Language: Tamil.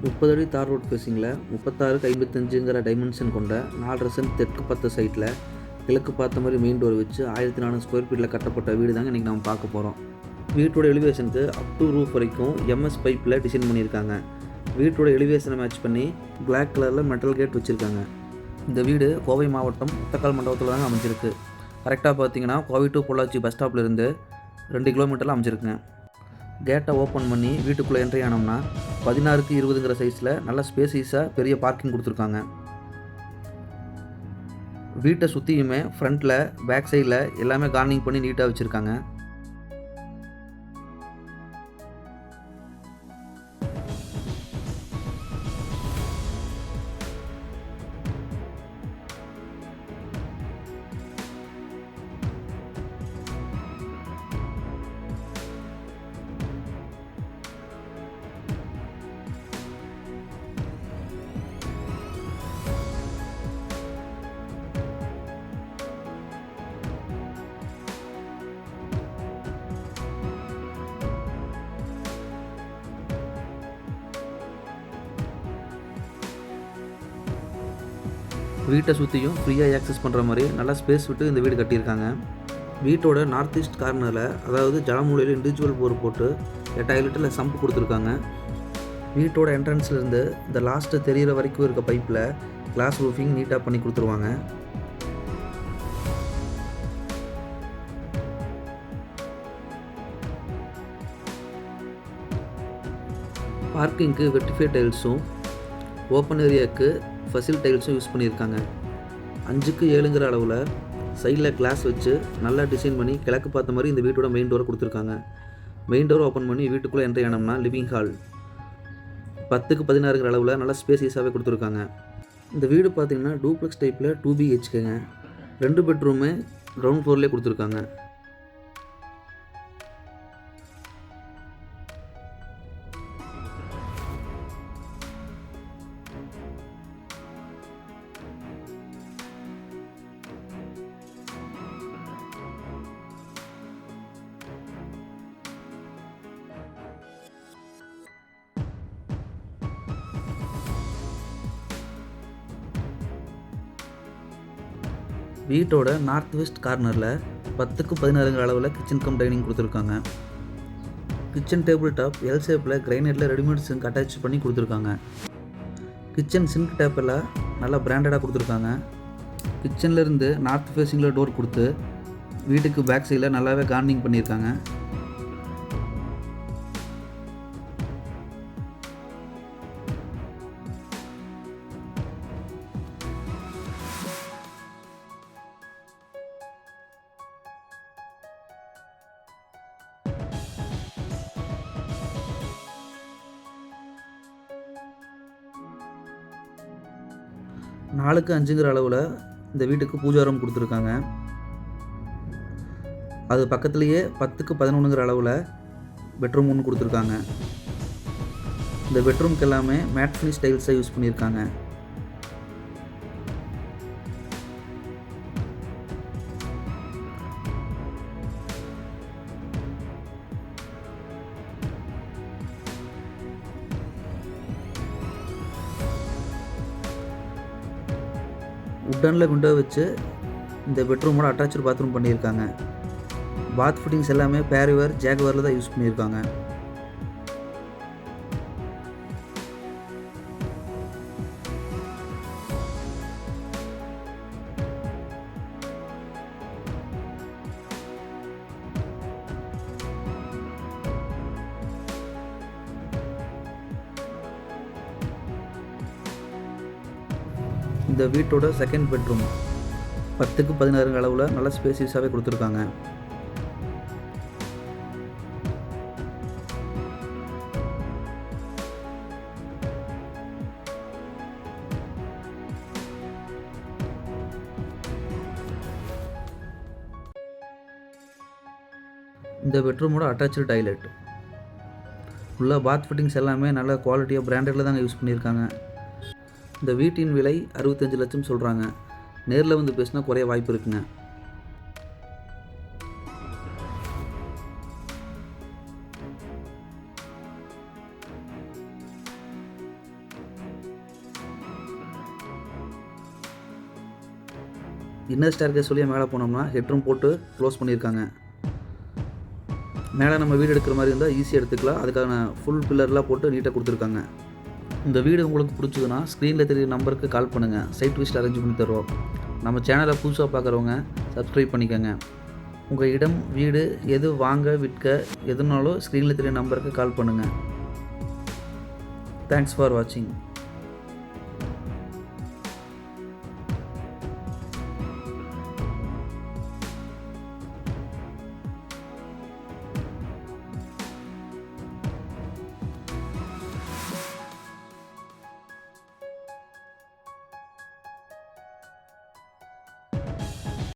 30 அடி தார் ரோட் ஃபேஸிங்கில் 36x55ங்கிற டைமென்ஷன் கொண்ட 4.5 சென்ட் தெற்கு பார்த்த சைட்டில் கிழக்கு பார்த்த மாதிரி மெயின் டோர் வச்சு 1400 ஸ்கொயர் ஃபீட்டில் கட்டப்பட்ட வீடு தாங்க இன்றைக்கி நம்ம பார்க்க போகிறோம். வீட்டோட எலிவேஷனுக்கு அப் டு ரூஃப் வரைக்கும் எம்எஸ் பைப்பில் டிசைன் பண்ணியிருக்காங்க. வீட்டோட எலிவேஷனை மேட்ச் பண்ணி பிளாக் கலரில் மெட்டல் கேட் வச்சுருக்காங்க. இந்த வீடு கோவை மாவட்டம் முத்தக்கால் மண்டபத்தில் தாங்க அமைஞ்சிருக்கு. கரெக்டாக பார்த்தீங்கன்னா கோவை டு பொள்ளாச்சி பஸ் ஸ்டாப்லேருந்து 2 கிலோமீட்டரில் அமைஞ்சிருக்குங்க. கேட்டை ஓப்பன் பண்ணி வீட்டுக்குள்ளே என்ட்ரி ஆனோம்னா 16x20ங்கிற சைஸில் நல்ல ஸ்பேசியஸாக பெரிய பார்க்கிங் கொடுத்துருக்காங்க. வீட்டை சுற்றியுமே ஃப்ரண்ட்டில் பேக் சைடில் எல்லாமே கார்னிங் பண்ணி நீட்டாக வச்சுருக்காங்க. வீட்டை சுற்றியும் ஃப்ரீயாக ஆக்சஸ் பண்ணுற மாதிரி நல்லா ஸ்பேஸ் விட்டு இந்த வீடு கட்டியிருக்காங்க. வீட்டோட நார்த் ஈஸ்ட் கார்னரில் அதாவது ஜலமூலையில் இண்டிவிஜுவல் போர் போட்டு 8000 லிட்டரில் சம்பு கொடுத்துருக்காங்க. வீட்டோட என்ட்ரன்ஸ்லேருந்து இந்த லாஸ்ட்டு தெரிகிற வரைக்கும் இருக்க பைப்பில் கிளாஸ் ரூஃபிங் நீட்டாக பண்ணி கொடுத்துருவாங்க. பார்க்கிங்க்கு வெட்டிஃபை டைல்ஸும் ஓப்பன் ஏரியாவுக்கு ஃபசில் டைல்ஸும் யூஸ் பண்ணியிருக்காங்க. 5x7ங்கிற அளவில் சைடில் கிளாஸ் வச்சு நல்லா டிசைன் பண்ணி கிழக்கு பார்த்த மாதிரி இந்த வீட்டோட மெயின் டோரை கொடுத்துருக்காங்க. மெயின் டோர் ஓப்பன் பண்ணி வீட்டுக்குள்ளே என்ட்ரி ஆனோம்னா லிவிங் ஹால் 10x16ங்கிற அளவில் நல்லா ஸ்பேசியஸாகவே கொடுத்துருக்காங்க. இந்த வீடு பார்த்திங்கன்னா டூப்ளெக்ஸ் டைப்பில் 2 BHKங்க. 2 பெட்ரூமு கிரவுண்ட் ஃப்ளோர்லேயே கொடுத்துருக்காங்க. வீட்டோட நார்த் வெஸ்ட் கார்னரில் 10x16ங்கிற அளவில் கிச்சன் கம் டைனிங் கொடுத்துருக்காங்க. கிச்சன் டேபிள் டாப் எல் ஷேப்பில் கிரைனைட்டில் ரெடிமேட் சிங்க் அட்டாச் பண்ணி கொடுத்துருக்காங்க. கிச்சன் சிங்க் டேப் எல்லாம் நல்லா பிராண்டடாக கொடுத்துருக்காங்க. கிச்சன்லேருந்து நார்த் ஃபேஸிங்கில் டோர் கொடுத்து வீட்டுக்கு பேக் சைடில் நல்லாவே கார்னிங் பண்ணியிருக்காங்க. நாலுக்கு 5ங்கிற அளவில் இந்த வீட்டுக்கு பூஜா ரூம் கொடுத்துருக்காங்க. அது பக்கத்துலேயே 10x11ங்கிற அளவில் பெட்ரூம் ஒன்று கொடுத்துருக்காங்க. இந்த பெட்ரூம்க்கு எல்லாமே மேட் ஃபினிஷ் டைல்ஸை யூஸ் பண்ணியிருக்காங்க. உட்டனில் விண்டோ வச்சு இந்த பெட்ரூமோட அட்டாச்சு பாத்ரூம் பண்ணியிருக்காங்க. பாத் ஃபிட்டிங்ஸ் எல்லாமே பேரிவர் ஜாகுவாரில் தான் யூஸ் பண்ணியிருக்காங்க. இந்த வீட்டோட செகண்ட் பெட்ரூம் 10x16 அளவில் நல்ல ஸ்பேசியஸாகவே கொடுத்துருக்காங்க. இந்த பெட்ரூமோட அட்டாச்சு டாய்லெட் உள்ள பாத் ஃபிட்டிங்ஸ் எல்லாமே நல்ல குவாலிட்டியாக பிராண்டடில் தாங்க யூஸ் பண்ணியிருக்காங்க. இந்த வீட்டின் விலை 65 லட்சம் சொல்கிறாங்க. நேரில் வந்து பேசினா குறைய வாய்ப்பு இருக்குங்க. இன்னர் ஸ்டேர்கேஸ் வழியாக மேலே போனோம்னா ஹெட்ரூம் போட்டு க்ளோஸ் பண்ணியிருக்காங்க. மேலே நம்ம வீடு எடுக்கிற மாதிரி இருந்தால் ஈஸியாக எடுத்துக்கலாம். அதுக்கான ஃபுல் பில்லர்லாம் போட்டு நீட்டாக கொடுத்துருக்காங்க. இந்த வீடு உங்களுக்கு பிடிச்சதுன்னா ஸ்க்ரீனில் தெரியுற நம்பருக்கு கால் பண்ணுங்கள். சைட் விசிட் அரேஞ்ச் பண்ணி தருவோம். நம்ம சேனலை புதுசாக பார்க்குறவங்க சப்ஸ்கிரைப் பண்ணிக்கோங்க. உங்கள் இடம், வீடு எது வாங்க விற்க எதுனாலும் ஸ்க்ரீனில் தெரியுற நம்பருக்கு கால் பண்ணுங்கள். தேங்க்ஸ் ஃபார் வாட்சிங்.